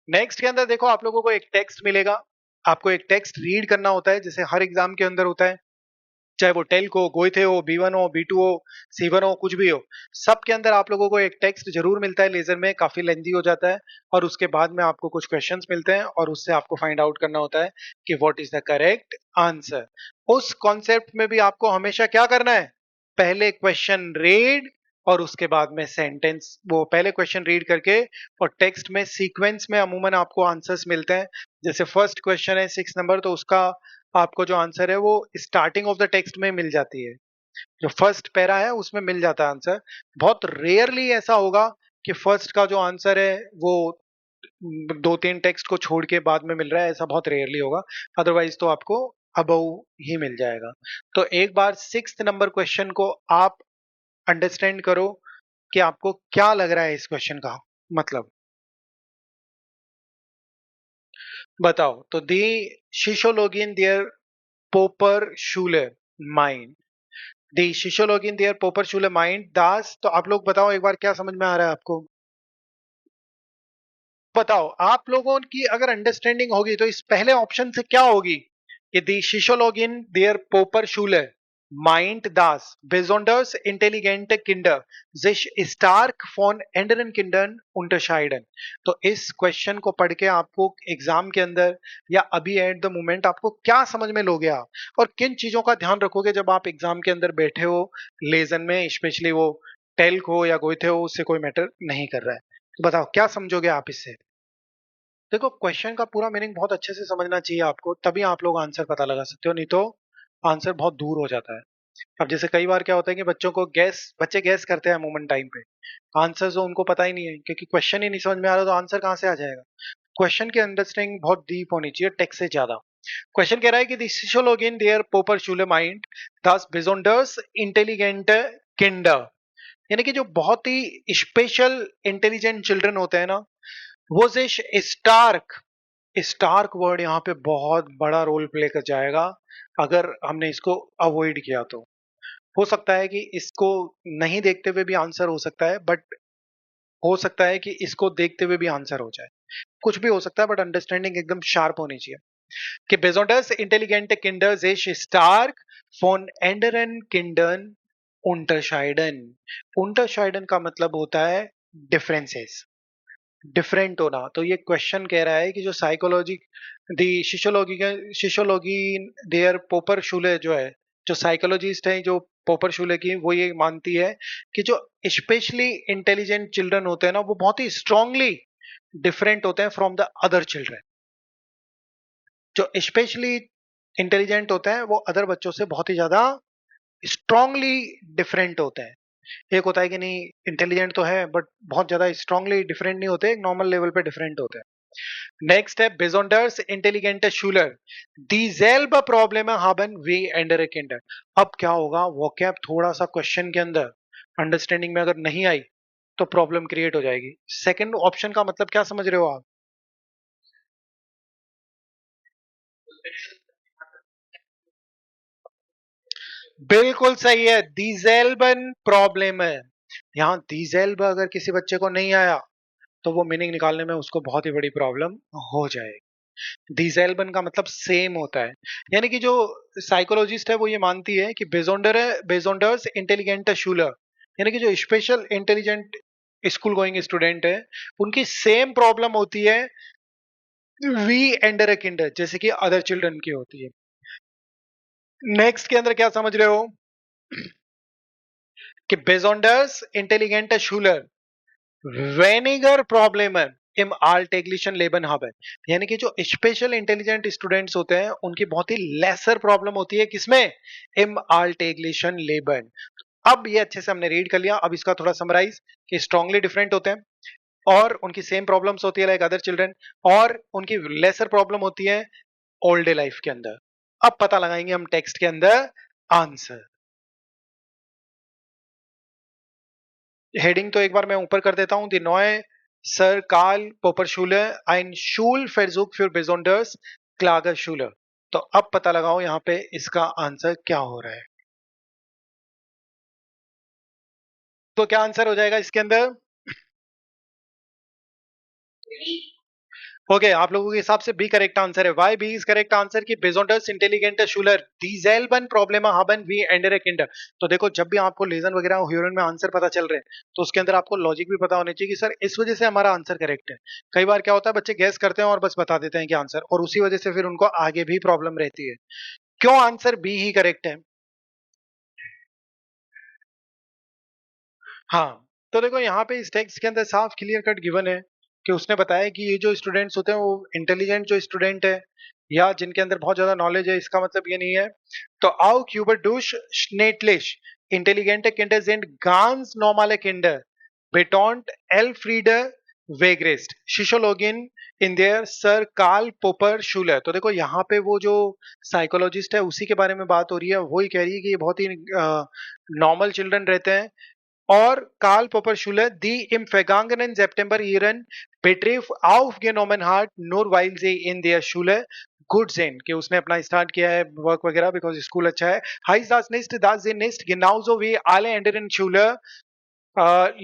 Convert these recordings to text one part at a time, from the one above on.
Next के अंदर देखो आप लोगों को एक टेक्स्ट मिलेगा, आपको एक टेक्स्ट रीड करना होता है, जैसे हर एग्जाम के अंदर होता है, चाहे वो टेल्क हो, गोइथे हो, B1 हो, B2 हो, C1 हो, कुछ भी हो, सबके अंदर आप लोगों को एक टेक्स्ट जरूर मिलता है लेजर में, काफी लेंथी हो जाता है, और उसके बाद में आपको कुछ क्वेश्चंस मिलते हैं और उससे आपको फाइंड आउट करना होता है कि what is the correct answer. उस कॉन्सेप्ट में भी आपको हमेशा क्या करना है, पहले क्वेश्चन रीड और उसके बाद में सेंटेंस, वो पहले क्वेश्चन रीड करके और टेक्स्ट में सीक्वेंस में अमूमन आपको आंसर्स मिलते हैं। जैसे फर्स्ट क्वेश्चन है 6 नंबर, तो उसका आपको जो आंसर है वो स्टार्टिंग ऑफ द टेक्स्ट में मिल जाती है, जो फर्स्ट पैरा है उसमें मिल जाता है आंसर। बहुत रेयरली ऐसा होगा कि फर्स्ट का जो आंसर है वो 2-3 टेक्स्ट को छोड़ के बाद में मिल रहा है, ऐसा बहुत रेयरली होगा, अदरवाइज तो आपको अबव ही मिल जाएगा। तो एक बार 6 नंबर क्वेश्चन को आप अंडरस्टैंड करो कि आपको क्या लग रहा है इस क्वेश्चन का मतलब, बताओ। तो दी शिशोलॉगिन देयर पोपर शूले माइंड, दी शिशोलॉगिन देयर पोपर शूले माइंड दास, तो आप लोग बताओ एक बार क्या समझ में आ रहा है आपको, बताओ। आप लोगों की अगर अंडरस्टैंडिंग होगी तो इस पहले ऑप्शन से क्या होगी कि दी शिशोलॉगिन देयर पोपर शूले माइंड दास besonders intelligente Kinder sich stark von anderen Kindern unterscheiden। तो इस क्वेश्चन को पढ़ के आपको एग्जाम के अंदर या अभी एट द मोमेंट आपको क्या समझ में लोगे आप, और किन चीजों का ध्यान रखोगे जब आप एग्जाम के अंदर बैठे हो लेजन में, स्पेशली वो टेल्क हो या गोइथे हो, उससे कोई मैटर नहीं कर रहा है। तो बताओ क्या समझोगे आप इससे। देखो क्वेश्चन का पूरा मीनिंग बहुत अच्छे से समझना चाहिए आपको, तभी आप लोग आंसर पता लगा सकते हो, नहीं तो आंसर बहुत दूर हो जाता है। अब जैसे कई बार क्या होता है कि बच्चे गैस करते हैं मोमेंट टाइम पे, आंसर जो उनको पता ही नहीं है, क्योंकि क्वेश्चन ही नहीं समझ में आ रहा तो आंसर कहाँ से आ जाएगा। क्वेश्चन की अंडरस्टैंडिंग बहुत डीप होनी चाहिए टेक्स्ट से ज्यादा। क्वेश्चन कह रहा है कि द सिशोलॉगिन देयर पोपर शूले माइंड दस besonders इंटेलिजेंट किंडर, यानी कि जो बहुत ही स्पेशल इंटेलिजेंट चिल्ड्रन होते हैं ना, वो से स्टार्क, स्टार्क वर्ड यहाँ पे बहुत बड़ा रोल प्ले कर जाएगा अगर हमने इसको अवॉइड किया तो। हो सकता है कि इसको नहीं देखते हुए भी आंसर हो सकता है, बट हो सकता है कि इसको देखते हुए भी आंसर हो जाए, कुछ भी हो सकता है, बट अंडरस्टैंडिंग एकदम शार्प होनी चाहिए कि besonders intelligente Kinder sich stark von anderen Kindern unterscheiden। unterscheiden का मतलब होता है डिफरेंसेस, डिफरेंट होना। तो ये क्वेश्चन कह रहा है कि जो साइकोलॉजी दी शिशोलॉगी देयर पोपर शूले जो है, जो साइकोलॉजिस्ट है जो पोपर शूले की, वो ये मानती है कि जो स्पेशली इंटेलिजेंट चिल्ड्रन होते हैं ना, वो बहुत ही स्ट्रांगली डिफरेंट होते हैं फ्रॉम द अदर चिल्ड्रन। जो स्पेशली इंटेलिजेंट होते हैं वो अदर बच्चों से बहुत ही ज्यादा स्ट्रांगली डिफरेंट होते हैं। एक होता है कि नहीं इंटेलिजेंट तो है बट बहुत ज्यादा स्ट्रांगली डिफरेंट नहीं होते, एक नॉर्मल लेवल पे डिफरेंट होते हैं। नेक्स्ट है besonders intelligente Schüler dieselbe Probleme haben wie andere Kinder। अब क्या होगा, वोकैब थोड़ा सा क्वेश्चन के अंदर अंडरस्टैंडिंग में अगर नहीं आई तो प्रॉब्लम क्रिएट हो जाएगी। सेकंड ऑप्शन का मतलब क्या समझ रहे हो आप, बिल्कुल सही है, दीजेल्बन प्रॉब्लम है। यहाँ दीजेल्ब अगर किसी बच्चे को नहीं आया तो वो मीनिंग निकालने में उसको बहुत ही बड़ी प्रॉब्लम हो जाएगी। डीजेल्बन का मतलब सेम होता है, यानी कि जो साइकोलॉजिस्ट है वो ये मानती है कि बेजोंडर्स इंटेलिजेंट शूलर, यानी कि जो special intelligent school going student है उनकी सेम प्रॉब्लम होती है वी एंडर ए किंडर, जैसे कि अदर चिल्ड्रन की होती है। नेक्स्ट के अंदर क्या समझ रहे हो कि बेजोंडर्स इंटेलिजेंट शूलर वेनिगर प्रॉब्लम है im alltäglichen Leben haben, यानी कि जो स्पेशल इंटेलिजेंट स्टूडेंट्स होते हैं उनकी बहुत ही लेसर प्रॉब्लम होती है किसमें, im alltäglichen Leben। अब ये अच्छे से हमने रीड कर लिया, अब इसका थोड़ा समराइज कि स्ट्रांगली डिफरेंट होते हैं और उनकी सेम प्रॉब्लम्स होती है लाइक अदर चिल्ड्रन, और उनकी लेसर प्रॉब्लम होती है ओल्ड लाइफ के अंदर। अब पता लगाएंगे हम टेक्स्ट के अंदर आंसर। हेडिंग तो एक बार मैं ऊपर कर देता हूं, दी नॉय सर कार्ल पोपरशूले ein Schulversuch für besonders Klagerschüler। तो अब पता लगाओ यहाँ पे इसका आंसर क्या हो रहा है। तो क्या आंसर हो जाएगा इसके अंदर, ओके, आप लोगों के हिसाब से बी करेक्ट आंसर है। Why B is correct answer की besonders intelligent Schüler dieselben Probleme haben wie andere Kinder। तो देखो, जब भी आपको लेजन वगैरह ह्यूरन में आंसर पता चल रहे हैं तो उसके अंदर आपको लॉजिक भी पता होना चाहिए कि सर इस वजह से हमारा आंसर करेक्ट है। कई बार क्या होता है, बच्चे गैस करते हैं और बस बता देते हैं कि आंसर, और उसी वजह से फिर उनको आगे भी प्रॉब्लम रहती है। क्यों आंसर बी ही करेक्ट है? हाँ, तो देखो यहाँ पे इस टेक्स्ट के अंदर साफ क्लियर कट गिवन है कि उसने बताया कि ये जो स्टूडेंट्स होते हैं वो इंटेलिजेंट जो स्टूडेंट है या जिनके अंदर बहुत ज्यादा नॉलेज है, इसका मतलब ये नहीं है। तो auch über durchschnittlich intelligente Kinder sind ganz normale Kinder, betont Elfriede Wegrist, Psychologin in der Sir Karl Popper Schule। तो देखो यहाँ पे वो जो साइकोलॉजिस्ट है उसी के बारे में बात हो रही है, वही कह रही है कि ये बहुत ही नॉर्मल चिल्ड्रन रहते हैं। और Karl Popper Schule, die im vergangenen September ihren Betrieb aufgenommen hat, nur weil sie in der Schule gut sind, कि उसने अपना स्टार्ट किया है वर्क वगैरह बिकॉज स्कूल अच्छा है। heißt das nicht, dass sie nicht genauso wie alle anderen Schüler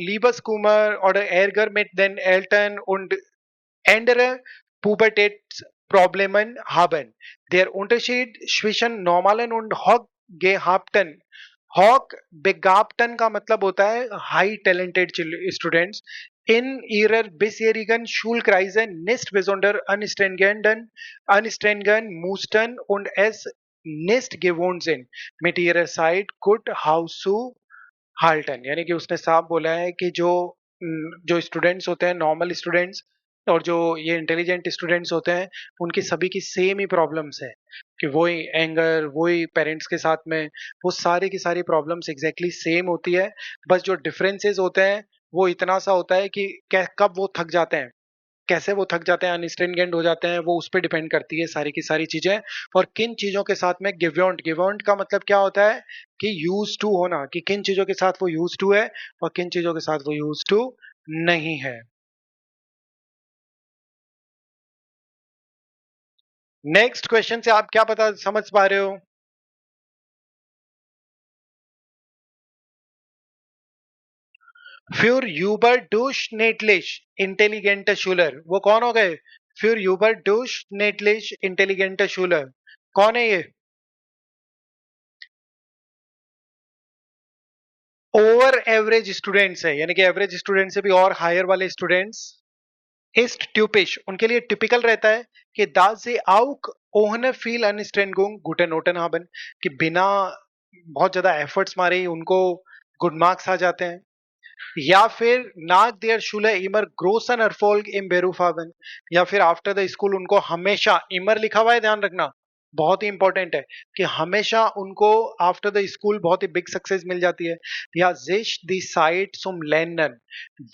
Liebeskummer oder Ärger mit den Eltern und andere Pubertätsproblemen haben? Der Unterschied zwischen normalen und hochbegabten का मतलब होता है high talented students in ihrer bisherigen Schulkreise nicht besonders anstrengen mussten und es nicht gewohnt sind, mit ihrer Zeit gut hauszuhalten। यानी कि उसने साफ बोला है कि जो स्टूडेंट्स होते हैं, नॉर्मल स्टूडेंट्स और जो ये इंटेलिजेंट स्टूडेंट्स होते हैं, उनकी सभी की सेम ही प्रॉब्लम्स है कि वही एंगर, वही पेरेंट्स के साथ में, वो सारी की सारी प्रॉब्लम्स एग्जैक्टली सेम होती है। बस जो डिफरेंसेस होते हैं वो इतना सा होता है कि कब वो थक जाते हैं, कैसे वो थक जाते हैं, अनस्ट्रिंजेंट हो जाते हैं, वो उस पर डिपेंड करती है सारी की सारी चीजें। और किन चीजों के साथ में गिवॉन्ट, गिवॉन्ट का मतलब क्या होता है कि यूज टू होना, कि किन चीजों के साथ वो यूज टू है और किन चीजों के साथ वो यूज टू नहीं है। नेक्स्ट क्वेश्चन से आप क्या पता समझ पा रहे हो? Für überdurchschnittlich intelligente Schüler, वो कौन हो गए? Für überdurchschnittlich intelligente Schüler, कौन है ये? ओवर एवरेज स्टूडेंट्स है, यानी कि एवरेज स्टूडेंट से भी और हायर वाले स्टूडेंट्स ist typisch, उनके लिए टिपिकल रहता है कि da sie auch ohne viel Anstrengung gute Noten haben, कि बिना बहुत ज्यादा एफर्ट्स मारे ही उनको गुड मार्क्स आ जाते हैं। या फिर nach der Schule immer großen Erfolg im Beruf haben, या फिर आफ्टर द स्कूल उनको हमेशा, immer लिखा हुआ है ध्यान रखना, बहुत ही इंपॉर्टेंट है कि हमेशा उनको आफ्टर द स्कूल बहुत ही बिग सक्सेस मिल जाती है। या sich die Zeit zum Lernen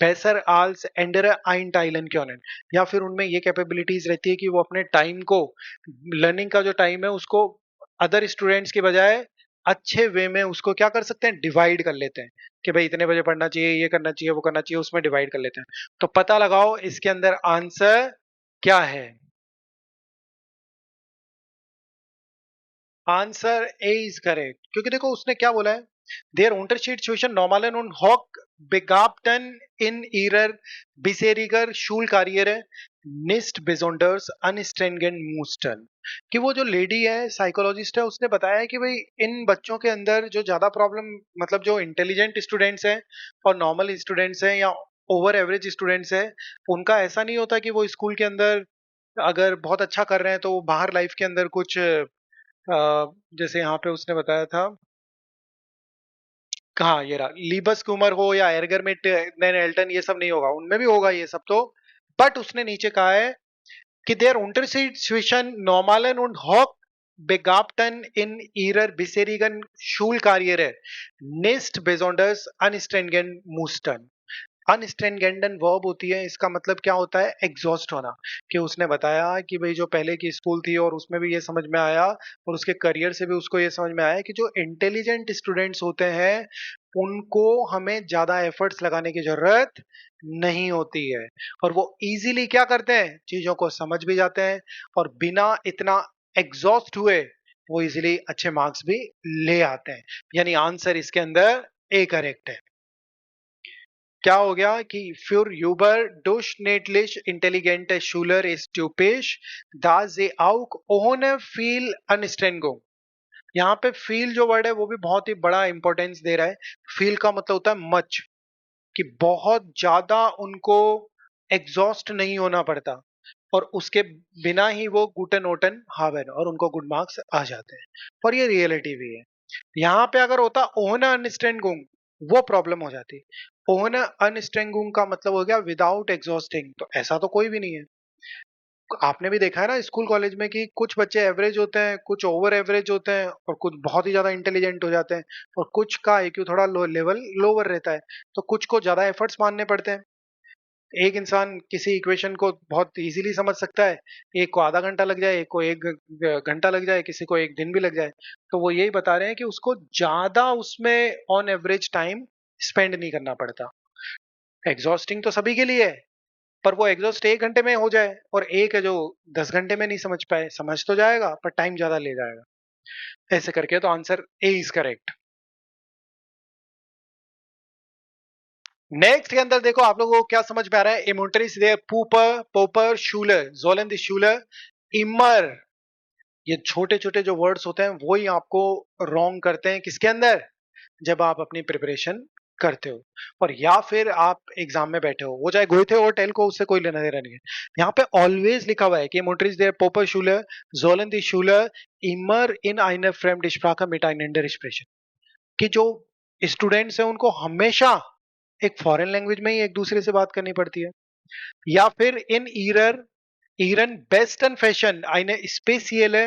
besser als andere einteilen können, या फिर उनमें ये कैपेबिलिटीज रहती है कि वो अपने टाइम को, लर्निंग का जो टाइम है उसको अदर स्टूडेंट्स के बजाय अच्छे वे में उसको क्या कर सकते हैं, डिवाइड कर लेते हैं कि भाई इतने बजे पढ़ना चाहिए, ये करना चाहिए, वो करना चाहिए, उसमें डिवाइड कर लेते हैं। तो पता लगाओ इसके अंदर आंसर क्या है? आंसर ए इज करेक्ट, क्योंकि देखो उसने क्या बोला है, there Unterschied zwischen normalen und Hochbegabten in ihrer bisherigen Schulkarriere nicht besonders anstrengend mussten, कि वो जो लेडी है साइकोलॉजिस्ट है उसने बताया है कि भाई इन बच्चों के अंदर जो ज्यादा प्रॉब्लम, मतलब जो इंटेलिजेंट स्टूडेंट्स हैं और नॉर्मल स्टूडेंट्स हैं या ओवर एवरेज स्टूडेंट्स हैं, उनका ऐसा नहीं होता कि वो स्कूल के अंदर अगर बहुत अच्छा कर रहे हैं तो वो बाहर लाइफ के अंदर कुछ जैसे यहाँ पे उसने बताया था, हाँ ये रहा, लीबस कुमर हो या एरगरमिट नैन एल्टन, ये सब नहीं होगा, उनमें भी होगा ये सब तो। बट उसने नीचे कहा है कि there Unterschied zwischen normalen und Hochbegabten in ihrer bisherigen Schulkarriere nicht besonders anstrengend mussten। अनस्ट्रेनगेंडन वर्ब होती है, इसका मतलब क्या होता है, एग्जॉस्ट होना। कि उसने बताया कि भाई जो पहले की स्कूल थी और उसमें भी ये समझ में आया और उसके करियर से भी उसको ये समझ में आया कि जो इंटेलिजेंट स्टूडेंट्स होते हैं उनको हमें ज्यादा एफर्ट्स लगाने की जरूरत नहीं होती है, और वो इजीली क्या करते हैं, चीजों को समझ भी जाते हैं और बिना इतना एग्जॉस्ट हुए वो इजीली अच्छे मार्क्स भी ले आते हैं। यानी आंसर इसके अंदर ए करेक्ट है। क्या हो गया कि für überdurchschnittlich intelligente Schüler ist typisch, da sie auch ohne viel Anstrengung, यहाँ पे फील जो वर्ड है वो भी बहुत ही बड़ा इंपॉर्टेंस दे रहा है। फील का मतलब होता है मच, कि बहुत ज्यादा उनको एग्जॉस्ट नहीं होना पड़ता और उसके बिना ही वो गुटन ओटन हावन और उनको गुड मार्क्स आ जाते हैं। और ये रियलिटी भी है। यहाँ पे अगर होता ओहना अनस्ट्रेंगुंग, वो प्रॉब्लम हो जाती। ओहना अनस्ट्रेंगुंग का मतलब हो गया विदाउट एग्जॉस्टिंग, तो ऐसा तो कोई भी नहीं है। आपने भी देखा है ना स्कूल कॉलेज में कि कुछ बच्चे एवरेज होते हैं, कुछ ओवर एवरेज होते हैं और कुछ बहुत ही ज्यादा इंटेलिजेंट हो जाते हैं और कुछ का आईक्यू थोड़ा लो लेवल लोअर रहता है, तो कुछ को ज्यादा एफर्ट्स मानने पड़ते हैं। एक इंसान किसी इक्वेशन को बहुत इजीली समझ सकता है, एक को आधा घंटा लग जाए, एक को एक घंटा लग जाए, किसी को एक दिन भी लग जाए। तो वो यही बता रहे हैं कि उसको ज्यादा उसमें ऑन एवरेज टाइम स्पेंड नहीं करना पड़ता। एग्जॉस्टिंग तो सभी के लिए है, पर वो एग्जॉस्ट 1 घंटे में हो जाए और एक है जो 10 घंटे में नहीं समझ पाए, समझ तो जाएगा पर टाइम ज्यादा ले जाएगा। ऐसे करके तो answer A is correct. Next के अंदर देखो आप लोगों को क्या समझ में आ रहा है। इमोटरीज दे पूपर पोपर शूलर जोलन द शूलर इमर, ये छोटे छोटे जो वर्ड्स होते हैं वो ही आपको रॉन्ग करते हैं किसके अंदर, जब आप अपनी प्रिपरेशन करते हो और या फिर आप एग्जाम में बैठे हो, वो चाहे गोइथे और टेल को, उससे कोई लेना देना नहीं है। यहाँ पे ऑलवेज लिखा हुआ है कि मोटरीज देर पोपर शूलर जोलन दी शूलर इमर इन आइनर फ्रेम डिस्प्राका मिटाइनेंडर एक्सप्रेशन, कि जो स्टूडेंट्स हैं उनको हमेशा एक फॉरेन लैंग्वेज में ही एक दूसरे से बात करनी पड़ती है। या फिर इन ईरर इरन बेस्ट फैशन eine spezielle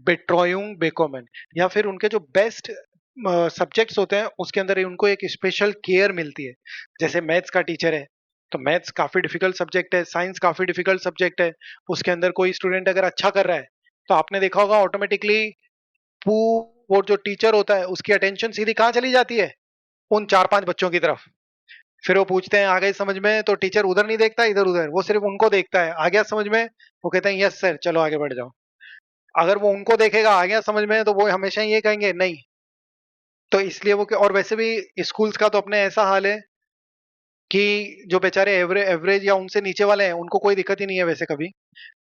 Betreuung bekommen, या फिर उनके जो बेस्ट सब्जेक्ट्स होते हैं उसके अंदर ही उनको एक स्पेशल केयर मिलती है। जैसे मैथ्स का टीचर है तो मैथ्स काफी डिफिकल्ट सब्जेक्ट है, साइंस काफी डिफिकल्ट सब्जेक्ट है, उसके अंदर कोई स्टूडेंट अगर अच्छा कर रहा है तो आपने देखा होगा ऑटोमेटिकली वो जो टीचर होता है उसकी अटेंशन सीधी कहाँ चली जाती है, उन 4-5 बच्चों की तरफ। फिर वो पूछते हैं आ गए समझ में, तो टीचर उधर नहीं देखता इधर उधर, वो सिर्फ उनको देखता है, आ गया समझ में, वो कहते हैं यस सर चलो आगे बढ़ जाओ। अगर वो उनको देखेगा आ गया समझ में, तो वो हमेशा ये कहेंगे नहीं। तो इसलिए वो और वैसे भी स्कूल्स का तो अपने ऐसा हाल है कि जो बेचारे एवरेज या उनसे नीचे वाले हैं उनको कोई दिक्कत ही नहीं है, वैसे कभी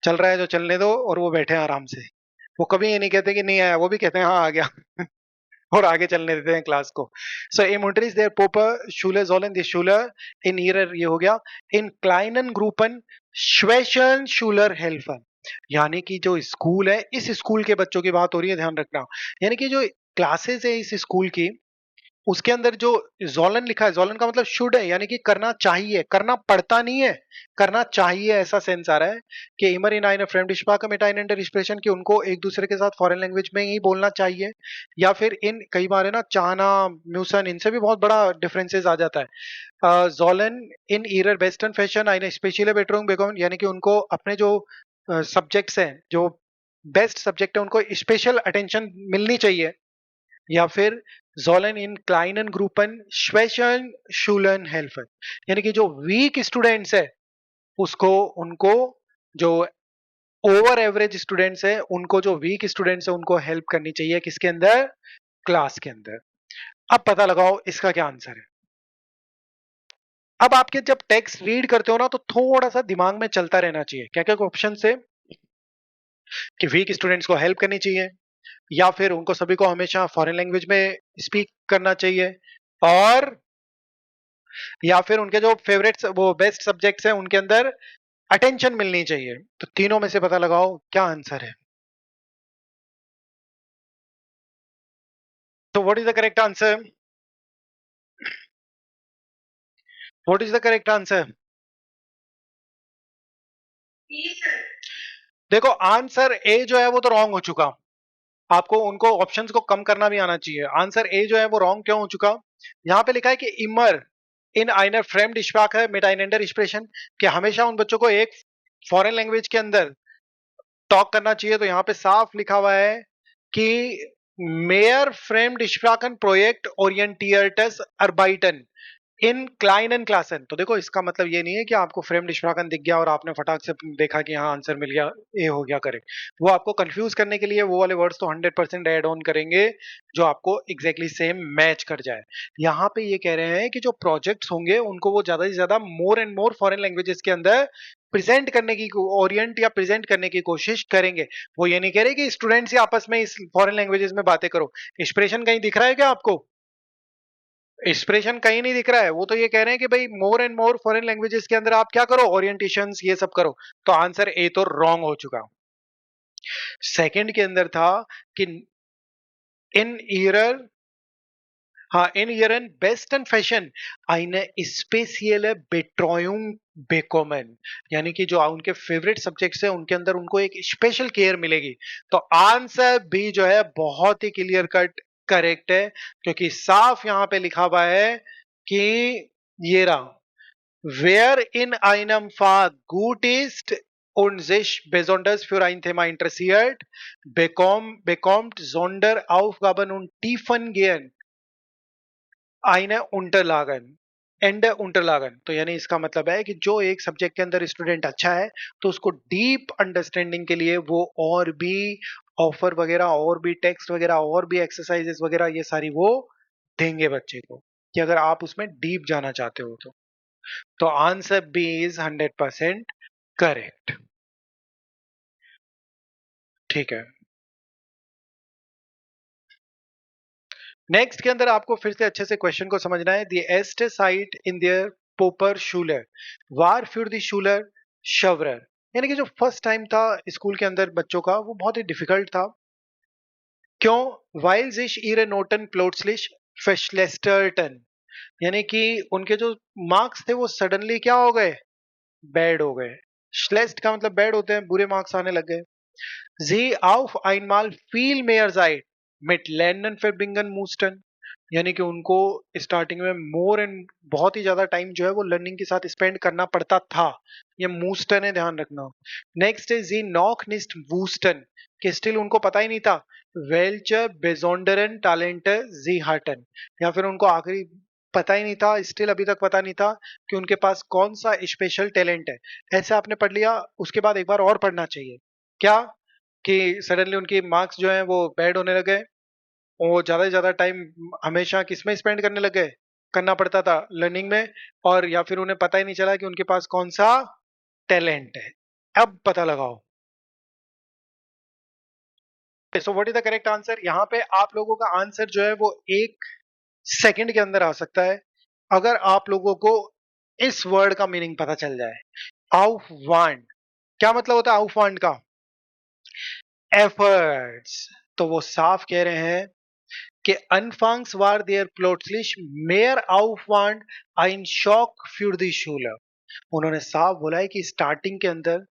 चल रहा है जो चलने दो और वो बैठे हैं आराम से। वो कभी ये नहीं कहते कि नहीं आया, वो भी कहते हैं हाँ आ गया और आगे चलने देते हैं क्लास को। सो im Unterricht der Puppe Schule sollen die Schüler in ihrer, ये हो गया, in kleinen Gruppen schwächen Schüler helfen, यानी कि जो स्कूल है इस स्कूल के बच्चों की बात हो रही है, ध्यान रखना। यानी कि जो क्लासेस है इस स्कूल की, उसके अंदर जो जोलन लिखा है, जोलन का मतलब शुड है, यानी कि करना चाहिए, करना पड़ता नहीं है, करना चाहिए, ऐसा सेंस आ रहा है कि इमर इन आइन फ्रेंड मिटाइन एक्सप्रेशन की उनको एक दूसरे के साथ फॉरेन लैंग्वेज में ही बोलना चाहिए। या फिर इन कई बार है ना चाहना म्यूसन, इनसे भी बहुत बड़ा डिफरेंसेस आ जाता है। जोलन इन ईरर वेस्टर्न फैशन आइन स्पेशली बेटरोंग बेगोन, यानी कि उनको अपने जो सब्जेक्ट्स हैं, जो बेस्ट सब्जेक्ट है, उनको स्पेशल अटेंशन मिलनी चाहिए। या फिर Sollen in kleinen Gruppen schwächen Schulen helfen, यानी कि जो वीक स्टूडेंट्स है उसको उनको, जो ओवर एवरेज स्टूडेंट्स है उनको, जो वीक स्टूडेंट्स है उनको हेल्प करनी चाहिए किसके अंदर, क्लास के अंदर। अब पता लगाओ इसका क्या आंसर है। अब आपके जब टेक्स्ट रीड करते हो ना तो थोड़ा सा दिमाग में चलता रहना चाहिए क्या क्या ऑप्शन है, कि वीक स्टूडेंट्स को हेल्प करनी चाहिए, या फिर उनको सभी को हमेशा फॉरेन लैंग्वेज में स्पीक करना चाहिए, और या फिर उनके जो फेवरेट वो बेस्ट सब्जेक्ट्स हैं उनके अंदर अटेंशन मिलनी चाहिए। तो तीनों में से पता लगाओ क्या आंसर है। तो what is the correct answer, what is the correct answer. देखो आंसर ए जो है वो तो रॉन्ग हो चुका, आपको उनको ऑप्शंस को कम करना भी आना चाहिए। आंसर ए जो है वो रॉन्ग क्यों हो चुका, यहाँ पे लिखा है कि इमर इन आइनर फ्रेम्ड इश्फाक है मिटाइनेंडर एक्सप्रेशन, कि हमेशा उन बच्चों को एक फॉरेन लैंग्वेज के अंदर टॉक करना चाहिए। तो यहाँ पे साफ लिखा हुआ है कि मेयर फ्रेम्ड इश्फाकन प्रोजेक्ट ओरिएंटियर्टस अर्बाइटन, इन क्लाइनन क्लासन। तो देखो इसका मतलब ये नहीं है कि आपको फ्रेम्ड स्प्राकन दिख गया और आपने फटाक से देखा कि हाँ आंसर मिल गया, ए हो गया करेक्ट। वो आपको कंफ्यूज करने के लिए वो वाले वर्ड्स तो 100% ऐड ऑन करेंगे जो आपको एग्जैक्टली सेम मैच कर जाए। यहाँ पे ये कह रहे हैं कि जो प्रोजेक्ट्स होंगे उनको वो ज्यादा से ज्यादा more and more foreign languages के अंदर प्रेजेंट करने की, ओरिएंट या प्रेजेंट करने की कोशिश करेंगे। वो ये नहीं कह रहे कि स्टूडेंट्स ही आपस में इस फॉरेन लैंग्वेजेस में बातें करो। इंस्पिरेशन कहीं दिख रहा है क्या आपको? एक्सप्रेशन कहीं नहीं दिख रहा है। वो तो ये कह रहे हैं कि भाई more and more foreign languages के अंदर आप क्या करो, ओरिएंटेशंस ये सब करो। तो आंसर ए तो रॉन्ग हो चुका। सेकंड के अंदर था कि इन ईयर, हाँ इन ईयर बेस्ट फैशन eine spezielle Betreuung bekommen, यानी कि जो उनके फेवरेट सब्जेक्ट्स है उनके अंदर उनको एक स्पेशल केयर मिलेगी। तो आंसर बी जो है बहुत ही क्लियर कट करेक्ट है, क्योंकि साफ यहां पे लिखा हुआ है कि ये रहा, wer in einem Fach gut ist und sich besonders für ein Thema interessiert, bekommt Sonderaufgaben und Tiefengehen eine Unterlagen and unterlagen। तो यानी इसका मतलब है कि जो एक सब्जेक्ट के अंदर स्टूडेंट अच्छा है तो उसको डीप अंडरस्टैंडिंग के लिए वो और भी ऑफर वगैरह और भी टेक्स्ट वगैरह और भी एक्सरसाइजेस वगैरह ये सारी वो देंगे बच्चे को, कि अगर आप उसमें डीप जाना चाहते हो तो आंसर बी इज 100% करेक्ट। ठीक है, नेक्स्ट के अंदर आपको फिर से अच्छे से क्वेश्चन को समझना है। दी एस्ट साइट इन देयर पोपर शूलर वार फ्यूर दी शूलर शवरर, यानी कि जो फर्स्ट टाइम था स्कूल के अंदर बच्चों का वो बहुत ही डिफिकल्ट था। क्यों? वाइल जिश ईरे नोटन प्लोट्सलिश फेशलेस्टर्टन, यानी कि उनके जो मार्क्स थे वो सडनली क्या हो गए, बैड हो गए। श्लेस्ट का मतलब बैड होते हैं, बुरे मार्क्स आने लग गए। Sie auf einmal viel mehr Zeit mit Lernen verbringen mussten, यानी कि उनको स्टार्टिंग में मोर एंड बहुत ही ज्यादा टाइम जो है वो लर्निंग के साथ स्पेंड करना पड़ता था। ये मूस्टन है, ध्यान रखना। नेक्स्ट है जी नॉक निस्ट वूस्टन, कि स्टिल उनको पता ही नहीं था वेल्चर बेजोंडरन टैलेंट जी हार्टन, या फिर उनको आखिरी पता ही नहीं था, स्टिल अभी तक पता नहीं था कि उनके पास कौन सा स्पेशल टैलेंट है। ऐसे आपने पढ़ लिया, उसके बाद एक बार और पढ़ना चाहिए। क्या? कि सडनली उनकी मार्क्स जो है वो बैड होने लगे, वो ज्यादा से ज्यादा टाइम हमेशा किसमें स्पेंड करने लगे, करना पड़ता था लर्निंग में, और या फिर उन्हें पता ही नहीं चला कि उनके पास कौन सा टैलेंट है। अब पता लगाओ। So what is the correct answer? यहाँ पे आप लोगों का आंसर जो है वो 1 सेकंड के अंदर आ सकता है अगर आप लोगों को इस वर्ड का मीनिंग पता चल जाए। आउफ वांड, क्या मतलब होता है आउफ वांड का? एफर्ट्स। तो वो साफ कह रहे हैं कि anfangs war der plötzlich mehr Aufwand ein Schock für die Schüler। उन्होंने साफ बोला है कि स्टार्टिंग के अंदर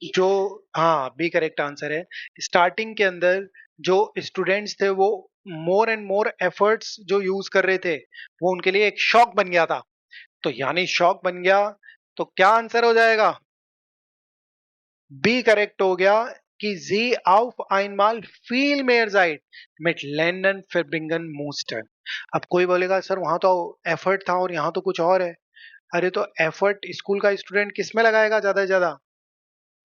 जो, हाँ बी करेक्ट आंसर है, स्टार्टिंग के अंदर जो स्टूडेंट्स थे वो मोर एंड मोर एफर्ट्स जो यूज कर रहे थे वो उनके लिए एक शॉक बन गया था। तो यानी शॉक बन गया, तो क्या आंसर हो जाएगा? बी करेक्ट हो गया कि जी auf einmal viel mehr Zeit mit Lernen verbringen mussten। अब कोई बोलेगा सर वहां तो एफर्ट था और यहाँ तो कुछ और है। अरे तो एफर्ट स्कूल का स्टूडेंट किस में लगाएगा ज्यादा से ज्यादा?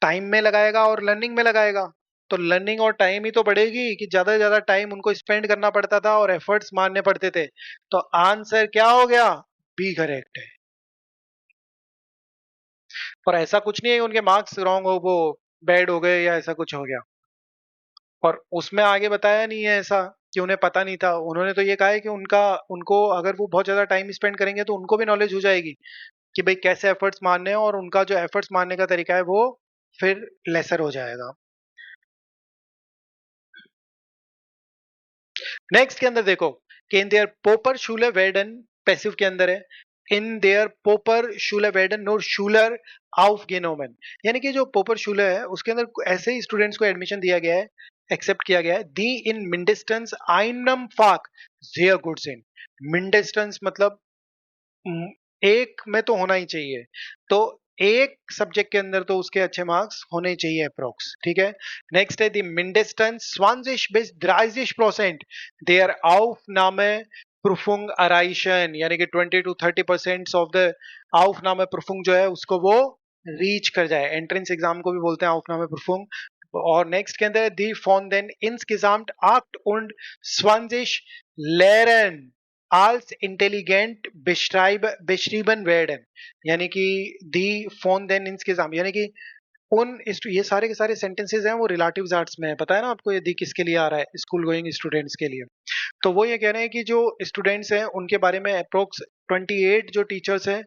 टाइम में लगाएगा और लर्निंग में लगाएगा। तो लर्निंग और टाइम ही तो बढ़ेगी, कि ज्यादा से ज्यादा टाइम उनको स्पेंड करना पड़ता था और एफर्ट्स मारने पड़ते थे। तो आंसर क्या हो गया? बी करेक्ट है। और ऐसा कुछ नहीं है उनके मार्क्स रॉन्ग हो, वो बैड हो गए या ऐसा कुछ हो गया। और उसमें आगे बताया नहीं है ऐसा कि उन्हें पता नहीं था। उन्होंने तो ये कहा है कि उनका, उनको अगर वो बहुत ज्यादा टाइम स्पेंड करेंगे तो उनको भी नॉलेज हो जाएगी कि भाई कैसे एफर्ट्स मारने हैं, और उनका जो एफर्ट्स मारने का तरीका है वो फिर लेसर हो जाएगा। नेक्स्ट के अंदर देखो कि इन देयर पोपर शूलर वेडन, पैसिव के अंदर है इन देयर पोपर शूलर वेडन नोर शूलर आउफ गेनोमन, यानी कि जो पोपर शूलर है उसके अंदर ऐसे ही स्टूडेंट्स को एडमिशन दिया गया है, एक्सेप्ट किया गया है। दी इन मिंडेस्टन्स आइनम फाक जेयर गुड्स इन, मिंडेस्टन्स मतलब एक में तो होना ही चाहिए, तो एक सब्जेक्ट के अंदर तो उसके अच्छे मार्क्स होने चाहिए अप्रोक्स। ठीक है, नेक्स्ट है दी मिंडेस्टन 20 bis 30% der Aufnahme Prüfung erreichen यानी कि 20 to 30% of the Aufnahme Prüfung जो है उसको वो रीच कर जाए। एंट्रेंस एग्जाम को भी बोलते हैं Aufnahme Prüfung। और नेक्स्ट के अंदर die von den insgesamt 28 Lehrern als intelligent beschrieben werden यानी कि die von den insgesamt यानी कि ये सारे के सारे सेंटेंसेस हैं वो रिलेटिव्स आर्ट्स में है। पता है ना आपको, यदि किसके लिए आ रहा है, स्कूल गोइंग स्टूडेंट्स के लिए। तो वो ये कह रहे हैं कि जो स्टूडेंट्स हैं उनके बारे में अप्रोक्स 28 जो टीचर्स हैं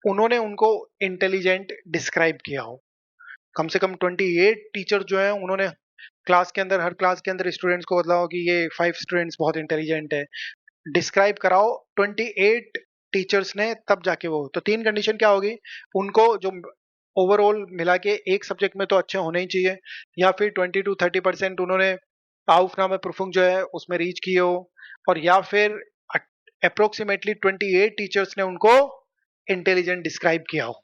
उन्होंने उनको इंटेलिजेंट डिस्क्राइब किया हो। कम से कम 28 टीचर जो हैं उन्होंने क्लास के अंदर, हर क्लास के अंदर स्टूडेंट्स को बताओ कि ये 5 स्टूडेंट्स बहुत इंटेलिजेंट है, डिस्क्राइब कराओ 28 टीचर्स ने, तब जाके वो। तो तीन कंडीशन क्या होगी, उनको जो ओवरऑल मिला के एक सब्जेक्ट में तो अच्छे होने ही चाहिए, या फिर 20 to 30% उन्होंने आउफनामा प्रूफिंग जो है उसमें रीच किए हो, और या फिर अप्रोक्सीमेटली 28 टीचर्स ने उनको इंटेलिजेंट डिस्क्राइब किया हो।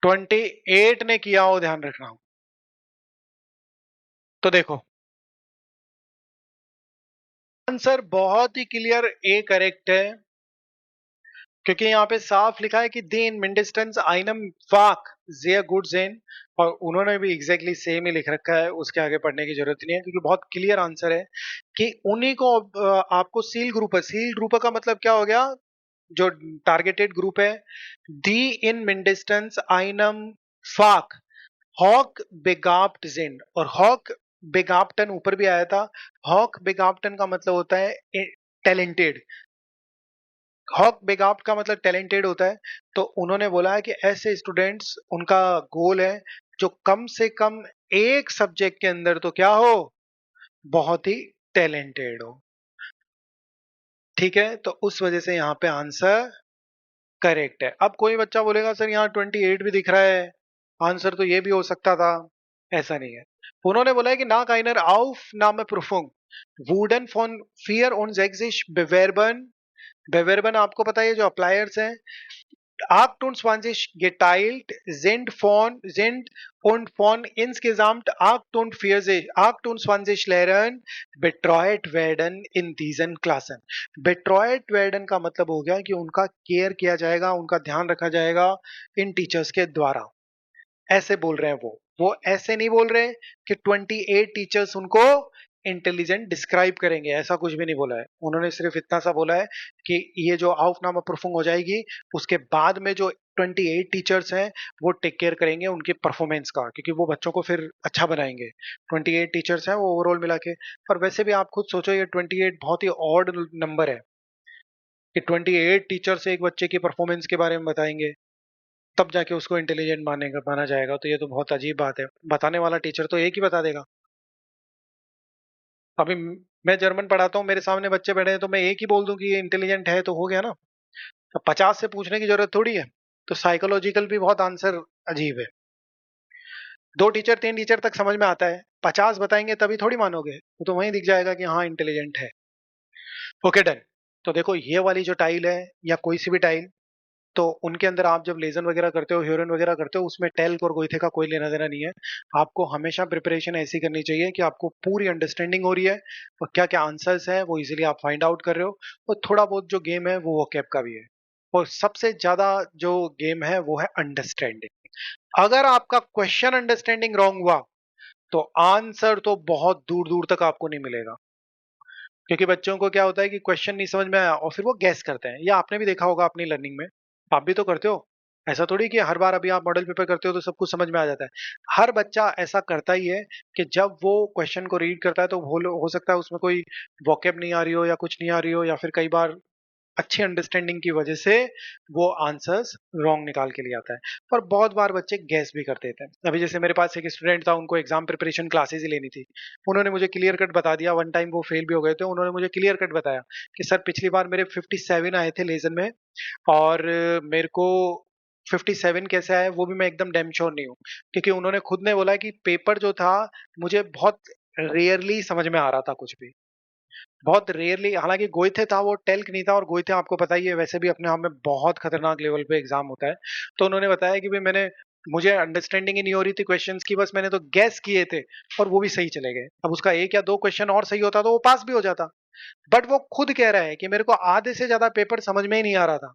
28 ने किया हो, ध्यान रखना। तो देखो आंसर बहुत ही क्लियर, ए करेक्ट है, क्योंकि यहाँ पे साफ लिखा है कि den mindestens einem Fach sehr gut sind, और उन्होंने भी एग्जैक्टली सेम ही लिख रखा है, उसके आगे पढ़ने की जरूरत नहीं है, क्योंकि बहुत क्लियर आंसर है कि उन्हीं को आपको सील ग्रुप है। सील ग्रुप का मतलब क्या हो गया, जो टारगेटेड ग्रुप है। die in mindestens einem Fach हॉक बेगाप्ट जिन, और हॉक बेगाप्टन ऊपर भी आया था। हॉक बेगाप्टन का मतलब होता है टैलेंटेड, हॉक बेगाप्ट का मतलब टैलेंटेड होता है। तो उन्होंने बोला है कि ऐसे स्टूडेंट्स, उनका गोल है जो कम से कम एक सब्जेक्ट के अंदर तो क्या हो, बहुत ही टैलेंटेड हो। ठीक है, तो उस वजह से यहाँ पे आंसर करेक्ट है। अब कोई बच्चा बोलेगा सर यहाँ 28 भी दिख रहा है, आंसर तो ये भी हो सकता था। ऐसा नहीं है, उन्होंने बोला है कि ना काइनर आउफ नाम प्रूफुंग वुडन फॉन फियर ऑन जेक्सिश बेवेरबन। बेवेरबन आपको पता है, जो अप्लायर्स हैं। 28 geteilt sind und von insgesamt 28 Lehrern betreut werden in diesen Klassen। betreut werden का मतलब हो गया कि उनका केयर किया जाएगा, उनका ध्यान रखा जाएगा इन टीचर्स के द्वारा। ऐसे बोल रहे हैं वो ऐसे नहीं बोल रहे कि 28 टीचर्स उनको इंटेलिजेंट डिस्क्राइब करेंगे, ऐसा कुछ भी नहीं बोला है। उन्होंने सिर्फ इतना सा बोला है कि ये जो आउफनामा प्रूफिंग हो जाएगी, उसके बाद में जो 28 टीचर्स हैं वो टेक केयर करेंगे उनके परफॉर्मेंस का, क्योंकि वो बच्चों को फिर अच्छा बनाएंगे। 28 टीचर्स हैं वो ओवरऑल मिला के। पर वैसे भी आप खुद सोचो, ये 28 बहुत ही ऑड नंबर है कि 28 टीचर से एक बच्चे की परफॉर्मेंस के बारे में बताएंगे, तब जाके उसको इंटेलिजेंट माना जाएगा। तो ये तो बहुत अजीब बात है, बताने वाला टीचर तो एक ही बता देगा। अभी मैं जर्मन पढ़ाता हूँ, मेरे सामने बच्चे बैठे हैं, तो मैं एक ही बोल दूं कि ये इंटेलिजेंट है तो हो गया ना। तो 50 से पूछने की जरूरत थोड़ी है। तो साइकोलॉजिकल भी बहुत आंसर अजीब है। दो टीचर तीन टीचर तक समझ में आता है, 50 बताएंगे तभी थोड़ी मानोगे, वो तो वहीं दिख जाएगा कि हाँ इंटेलिजेंट है। Okay done. तो देखो ये वाली जो टाइल है या कोई सी भी टाइल, तो उनके अंदर आप जब लेजन वगैरह करते हो, ह्यूरन वगैरह करते हो, उसमें टेल्क और गोइथे का कोई लेना देना नहीं है। आपको हमेशा प्रिपरेशन ऐसी करनी चाहिए कि आपको पूरी अंडरस्टैंडिंग हो रही है और क्या क्या आंसर्स है वो इजीली आप फाइंड आउट कर रहे हो, और थोड़ा बहुत जो गेम है वो वोकैब का भी है। और सबसे ज्यादा जो गेम है वो है अंडरस्टैंडिंग। अगर आपका क्वेश्चन अंडरस्टैंडिंग रॉन्ग हुआ तो आंसर तो बहुत दूर दूर तक आपको नहीं मिलेगा। क्योंकि बच्चों को क्या होता है कि क्वेश्चन नहीं समझ में आया और फिर वो गैस करते हैं, या आपने भी देखा होगा अपनी लर्निंग में, आप भी तो करते हो। ऐसा थोड़ी कि हर बार अभी आप मॉडल पेपर करते हो तो सब कुछ समझ में आ जाता है। हर बच्चा ऐसा करता ही है कि जब वो क्वेश्चन को रीड करता है तो हो सकता है उसमें कोई वोकैब नहीं आ रही हो या कुछ नहीं आ रही हो, या फिर कई बार अच्छी अंडरस्टैंडिंग की वजह से वो आंसर्स रॉन्ग निकाल के लिए आता है। पर बहुत बार बच्चे गैस भी कर देते हैं। अभी जैसे मेरे पास एक स्टूडेंट था, उनको एग्जाम प्रिपरेशन क्लासेस ही लेनी थी। उन्होंने मुझे क्लियर कट बता दिया, वन टाइम वो फेल भी हो गए थे, उन्होंने मुझे क्लियर कट बताया कि सर पिछली बार मेरे 57 आए थे लेजन में, और मेरे को 57 कैसे आए वो भी मैं एकदम डैम श्योर नहीं हूँ। क्योंकि उन्होंने खुद ने बोला कि पेपर जो था मुझे बहुत रेयरली समझ में आ रहा था, कुछ भी बहुत रेयरली। हालांकि गोइथे था, वो टेल्क नहीं था, और गोइथे आपको पता ही है वैसे भी अपने आप में बहुत खतरनाक लेवल पे एग्जाम होता है। तो उन्होंने बताया कि भाई मुझे अंडरस्टैंडिंग ही नहीं हो रही थी क्वेश्चंस की, बस मैंने तो गैस किए थे और वो भी सही चले गए। अब उसका एक या दो क्वेश्चन और सही होता तो वो पास भी हो जाता। बट वो खुद कह रहा है कि मेरे को आधे से ज्यादा पेपर समझ में ही नहीं आ रहा था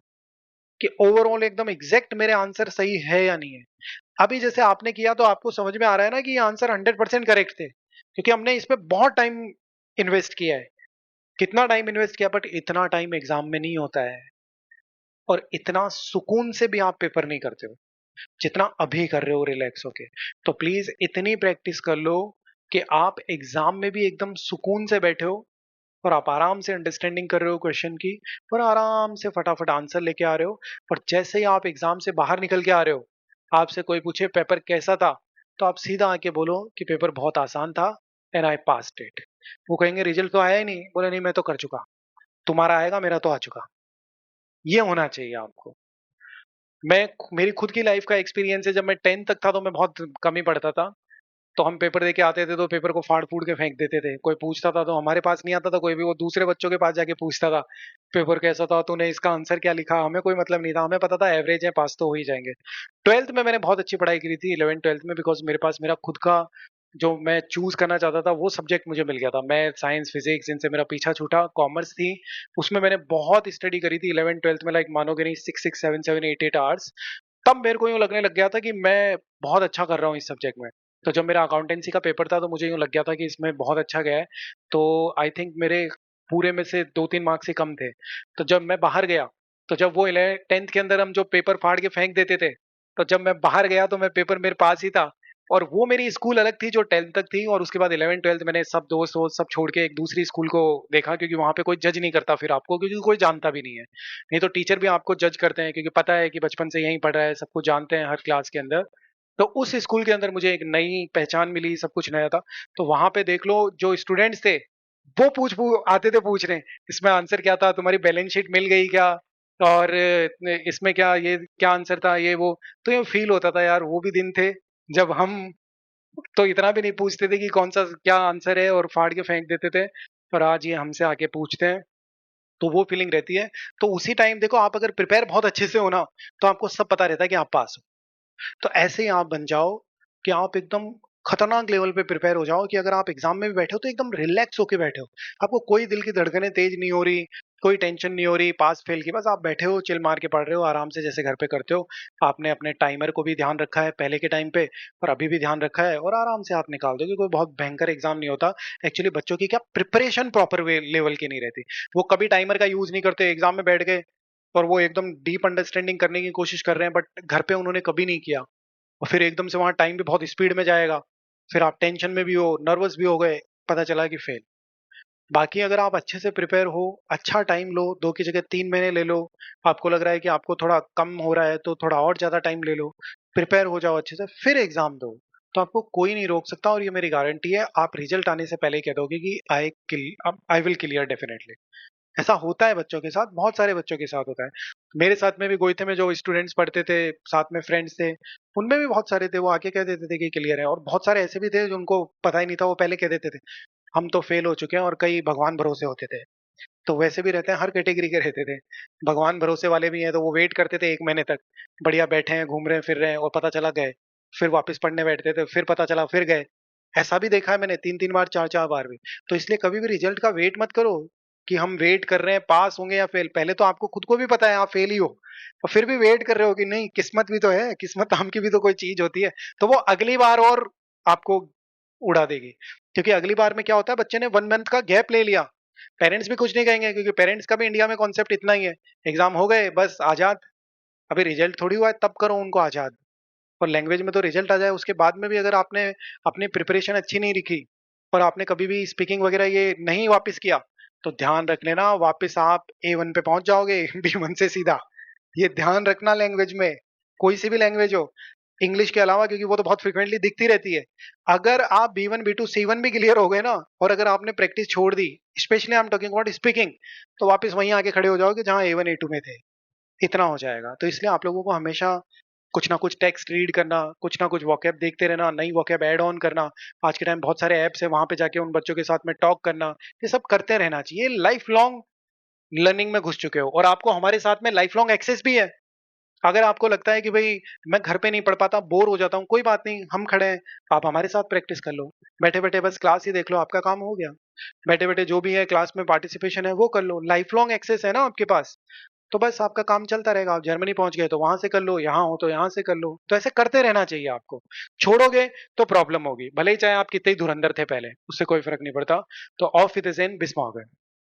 कि ओवरऑल एकदम एग्जैक्ट मेरे आंसर सही है या नहीं है। अभी जैसे आपने किया तो आपको समझ में आ रहा है ना कि ये आंसर 100% करेक्ट थे, क्योंकि हमने इस पे बहुत टाइम इन्वेस्ट किया है। कितना टाइम इन्वेस्ट किया, बट इतना टाइम एग्जाम में नहीं होता है, और इतना सुकून से भी आप पेपर नहीं करते हो जितना अभी कर रहे हो रिलैक्स होके। तो प्लीज इतनी प्रैक्टिस कर लो कि आप एग्जाम में भी एकदम सुकून से बैठे हो, और आप आराम से अंडरस्टैंडिंग कर रहे हो क्वेश्चन की, और आराम से फटाफट आंसर लेके आ रहे हो। और जैसे ही आप एग्जाम से बाहर निकल के आ रहे हो, आपसे कोई पूछे पेपर कैसा था, तो आप सीधा आके बोलो कि पेपर बहुत आसान था एंड आई पास्ड इट। वो कहेंगे रिजल्ट तो आया ही नहीं, बोले नहीं मैं तो कर चुका, तुम्हारा आएगा मेरा तो आ चुका। ये होना चाहिए आपको। मैं मेरी खुद की लाइफ का एक्सपीरियंस है, जब मैं 10th तक था तो मैं बहुत कम ही पढ़ता था। तो हम पेपर दे के आते थे तो पेपर को फाड़ फूड़ के फेंक देते थे। कोई पूछता था तो हमारे पास नहीं आता था कोई भी, वो दूसरे बच्चों के पास जाके पूछता था पेपर कैसा था, तूने इसका आंसर क्या लिखा। हमें कोई मतलब नहीं था, हमें पता था एवरेज है, पास तो हो ही जाएंगे। 12th में मैंने बहुत अच्छी पढ़ाई करी थी, 11th 12th में, बिकॉज मेरे पास मेरा खुद का जो मैं चूज करना चाहता था वो सब्जेक्ट मुझे मिल गया था। मैं साइंस फिजिक्स इनसे मेरा पीछा छूटा, कॉमर्स थी, उसमें मैंने बहुत स्टडी करी थी 11th 12th में, लाइक मानोगे नहीं 6 6 7 7 8 8 आवर्स। तब मेरे को यूँ लगने लग गया था कि मैं बहुत अच्छा कर रहा हूँ इस सब्जेक्ट में। तो जब मेरा अकाउंटेंसी का पेपर था तो मुझे यूँ लग गया था कि इसमें बहुत अच्छा गया है। तो आई थिंक मेरे पूरे में से 2 3 मार्क्स ही कम थे। तो जब मैं बाहर गया, तो जब वो 10th के अंदर हम जो पेपर फाड़ के फेंक देते थे, तो जब मैं बाहर गया तो मैं पेपर मेरे पास ही था। और वो मेरी स्कूल अलग थी जो 10th तक थी, और उसके बाद 11th 12th मैंने सब दोस्त वोस्त सब छोड़ के एक दूसरी स्कूल को देखा, क्योंकि वहां पे कोई जज नहीं करता फिर आपको, क्योंकि कोई जानता भी नहीं है। नहीं तो टीचर भी आपको जज करते हैं, क्योंकि पता है कि बचपन से यहीं पढ़ रहा है, सब कुछ जानते हैं हर क्लास के अंदर। तो उस स्कूल के अंदर मुझे एक नई पहचान मिली, सब कुछ नया था। तो वहां पे देख लो जो स्टूडेंट्स थे वो पूछ पूछ आते थे पूछने, इसमें आंसर क्या था, तुम्हारी बैलेंस शीट मिल गई क्या, और इसमें क्या, ये क्या आंसर था, ये वो। तो ये फील होता था यार वो भी दिन थे जब हम तो इतना भी नहीं पूछते थे कि कौन सा क्या आंसर है, और फाड़ के फेंक देते थे। और आज ये हमसे आके पूछते हैं, तो वो फीलिंग रहती है। तो उसी टाइम देखो, आप अगर प्रिपेयर बहुत अच्छे से हो ना, तो आपको सब पता रहता है कि आप पास हो। तो ऐसे ही आप बन जाओ कि आप एकदम खतरनाक लेवल पे प्रिपेयर हो जाओ, कि अगर आप एग्जाम में भी बैठे हो तो एकदम रिलैक्स होके बैठे हो। आपको कोई दिल की धड़कनें तेज नहीं हो रही, कोई टेंशन नहीं हो रही पास फेल की, बस आप बैठे हो चिल मार के पढ़ रहे हो आराम से, जैसे घर पे करते हो। आपने अपने टाइमर को भी ध्यान रखा है पहले के टाइम पे, और अभी भी ध्यान रखा है, और आराम से आप निकाल दोगे। कोई बहुत भयंकर एग्जाम नहीं होता। एक्चुअली बच्चों की क्या प्रिपरेशन प्रॉपर वे लेवल की नहीं रहती। वो कभी टाइमर का यूज नहीं करते, एग्जाम में बैठ गए और वो एकदम डीप अंडरस्टैंडिंग करने की कोशिश कर रहे हैं, बट घर पे उन्होंने कभी नहीं किया। और फिर एकदम से वहां टाइम भी बहुत स्पीड में जाएगा, फिर आप टेंशन में भी हो, नर्वस भी हो गए, पता चला कि फेल। बाकी अगर आप अच्छे से प्रिपेयर हो, अच्छा टाइम लो, 2 की जगह 3 महीने ले लो। आपको लग रहा है कि आपको थोड़ा कम हो रहा है तो थोड़ा और ज्यादा टाइम ले लो, प्रिपेयर हो जाओ अच्छे से, फिर एग्जाम दो। तो आपको कोई नहीं रोक सकता, और ये मेरी गारंटी है, आप रिजल्ट आने से पहले ही कह दोगे कि आई विल क्लियर डेफिनेटली। ऐसा होता है बच्चों के साथ, बहुत सारे बच्चों के साथ होता है। मेरे साथ में भी गोईथे में जो स्टूडेंट्स पढ़ते थे, साथ में फ्रेंड्स थे, उनमें भी बहुत सारे थे वो आके कह देते थे कि क्लियर है, और बहुत सारे ऐसे भी थे जो उनको पता ही नहीं था, वो पहले कह देते थे हम तो फेल हो चुके हैं, और कई भगवान भरोसे होते थे। तो वैसे भी रहते हैं, हर कैटेगरी के रहते थे। भगवान भरोसे वाले भी हैं, तो वो वेट करते थे 1 महीने तक, बढ़िया बैठे हैं घूम रहे हैं फिर रहे हैं, और पता चला गए। फिर वापस पढ़ने बैठते थे, फिर पता चला फिर गए। ऐसा भी देखा है मैंने 3 3 बार 4 4 बार भी। तो इसलिए कभी भी रिजल्ट का वेट मत करो कि हम वेट कर रहे हैं पास होंगे या फेल। पहले तो आपको खुद को भी पता है आप फेल ही हो, और फिर भी वेट कर रहे हो कि नहीं किस्मत भी तो है, किस्मत नाम की भी तो कोई चीज होती है। तो वो अगली बार और आपको उड़ा देगी। क्योंकि अगली बार में क्या होता है, बच्चे ने 1 मंथ का गैप ले लिया, पेरेंट्स भी कुछ नहीं कहेंगे, क्योंकि पेरेंट्स का भी इंडिया में कॉन्सेप्ट इतना ही है, एग्जाम हो गए बस आजाद। अभी रिजल्ट थोड़ी हुआ है तब करो उनको आजाद। और लैंग्वेज में तो रिजल्ट आ जाए उसके बाद में भी अगर आपने अपनी प्रिपरेशन अच्छी नहीं रखी, और आपने कभी भी स्पीकिंग वगैरह ये नहीं वापस किया, तो ध्यान रख लेना वापस आप A1 पे पहुंच जाओगे B1 से सीधा। ये ध्यान रखना लैंग्वेज में, कोई सी भी लैंग्वेज हो, इंग्लिश के अलावा, क्योंकि वो तो बहुत फ्रिक्वेंटली दिखती रहती है। अगर आप B1 B2 C1 भी क्लियर हो गए ना, और अगर आपने प्रैक्टिस छोड़ दी, specially I am talking about speaking, तो वापस वहीं आके खड़े हो जाओगे जहां A1 A2 में थे। इतना हो जाएगा। तो इसलिए आप लोगों को हमेशा कुछ ना कुछ टेक्स्ट रीड करना, कुछ ना कुछ वोकैब देखते रहना, नई वोकैब ऐड ऑन करना। आज के टाइम बहुत सारे ऐप्स है, वहां पे जाके उन बच्चों के साथ में टॉक करना, ये सब करते रहना चाहिए। लाइफ लॉन्ग लर्निंग में घुस चुके हो, और आपको हमारे साथ में लाइफ लॉन्ग एक्सेस भी है। अगर आपको लगता है कि भाई मैं घर पे नहीं पढ़ पाता, बोर हो जाता हूँ, कोई बात नहीं, हम खड़े हैं, आप हमारे साथ प्रैक्टिस कर लो। बैठे बैठे बस क्लास ही देख लो, आपका काम हो गया। बैठे बैठे जो भी है क्लास में पार्टिसिपेशन है वो कर लो, लाइफ लॉन्ग एक्सेस है ना आपके पास। तो बस आपका काम चलता रहेगा। आप जर्मनी पहुंच गए तो वहां से कर लो, यहाँ हो तो यहाँ से कर लो। तो ऐसे करते रहना चाहिए आपको। छोड़ोगे तो प्रॉब्लम होगी, भले ही चाहे आप कितने ही धुरंधर थे पहले, उससे कोई फर्क नहीं पड़ता। तो ऑफ विद द ज़ेन, बिस मॉर्गन।